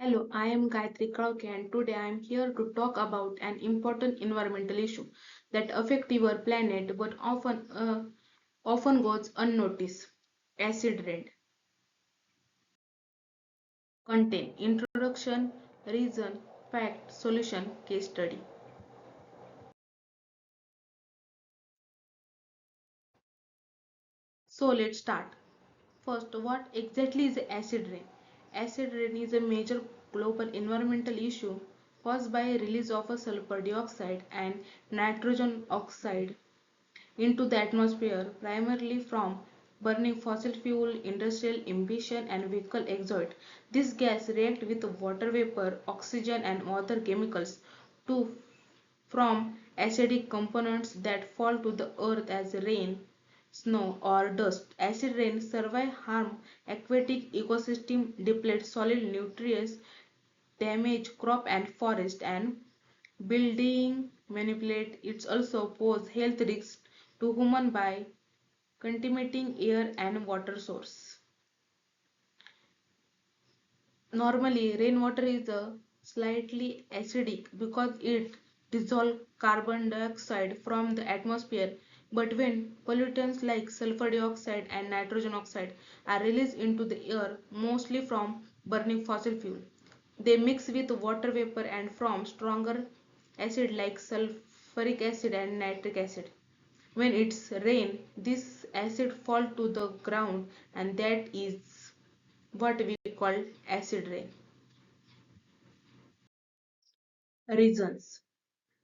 Hello, I am Gayatri Krauke and today I am here to talk about an important environmental issue that affects our planet but often goes unnoticed. Acid rain. Content, introduction, reason, fact, solution, case study. So let's start. First, what exactly is acid rain? Acid rain is a major global environmental issue caused by a release of a sulfur dioxide and nitrogen oxide into the atmosphere primarily from burning fossil fuel, industrial emission and vehicle exhaust. This gas reacts with water vapor, oxygen and other chemicals to from acidic components that fall to the earth as rain, snow or dust. Acid rain survive harm aquatic ecosystem, deplete soil nutrients, damage crop and forest and building manipulate. It also pose health risks to human by contaminating air and water source. Normally, rainwater is slightly acidic because it dissolves carbon dioxide from the atmosphere. But when pollutants like sulfur dioxide and nitrogen oxide are released into the air, mostly from burning fossil fuel, they mix with water vapor and form stronger acid like sulfuric acid and nitric acid. When it's rain, this acid fall to the ground and that is what we call acid rain. Reasons.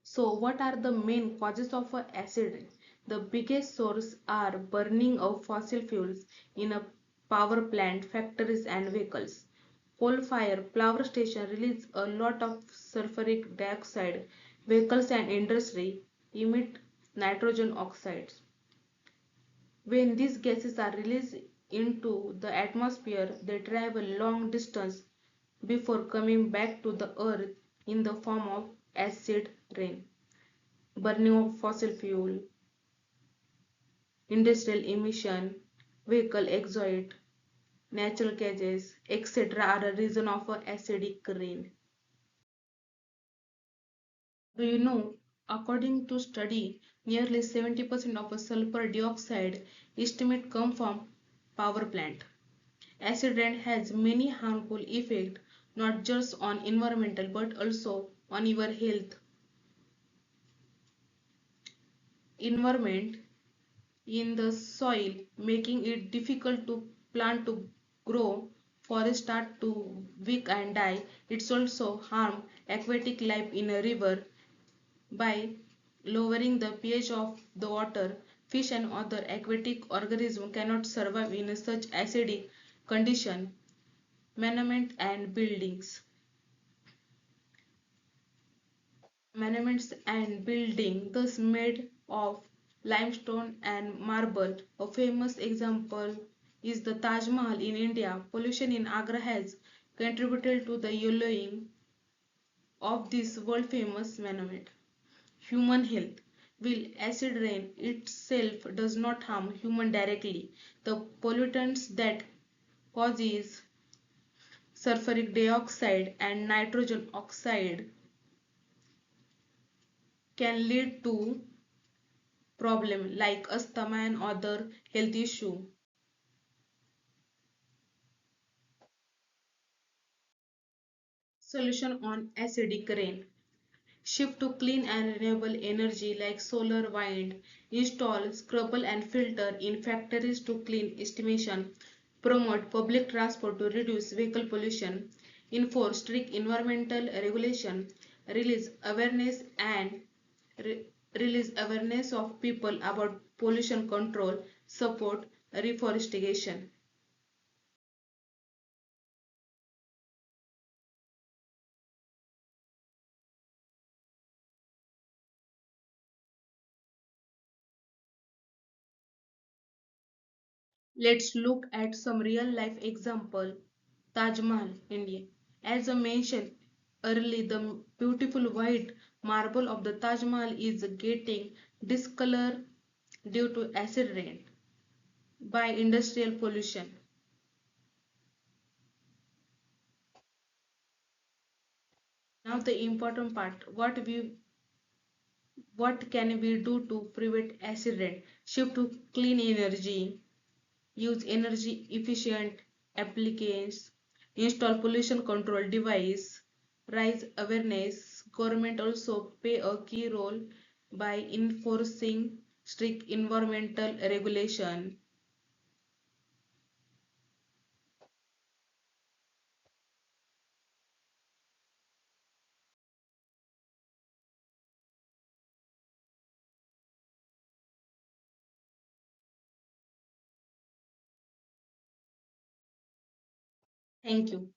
So what are the main causes of acid rain? The biggest source are burning of fossil fuels in a power plant, factories and vehicles. Coal fire power station release a lot of sulfuric dioxide. Vehicles and industry emit nitrogen oxides. When these gases are released into the atmosphere, they travel long distance before coming back to the earth in the form of acid rain. Burning of fossil fuel, industrial emission, vehicle exhaust, natural gases, etc. are a reason of acidic rain. Do you know, according to study, nearly 70% of sulfur dioxide estimate come from power plant. Acid rain has many harmful effects not just on environmental but also on your health. Environment in the soil, making it difficult to plant to grow, forests start to weak and die. It's also harm aquatic life in a river by lowering the pH of the water. Fish and other aquatic organisms cannot survive in such acidic condition. Management and buildings. Monuments and buildings thus made of limestone and marble. A famous example is the Taj Mahal in India. Pollution in Agra has contributed to the yellowing of this world famous monument. Human health. While acid rain itself does not harm human directly, the pollutants that causes sulfuric dioxide and nitrogen oxide can lead to problem like asthma and other health issue. Solution on acidic rain. Shift to clean and renewable energy like solar, wind. Install scrubber and filter in factories to clean estimation. Promote public transport to reduce vehicle pollution. Enforce strict environmental regulation. Release awareness and re- release awareness of people about pollution control. Support reforestation. Let's look at some real life example. Taj Mahal, India. As I mentioned earlier, the beautiful white marble of the Taj Mahal is getting discolored due to acid rain by industrial pollution. Now the important part, what can we do to prevent acid rain? Shift to clean energy, use energy efficient appliances, install pollution control device, raise awareness. Government also play a key role by enforcing strict environmental regulation. Thank you.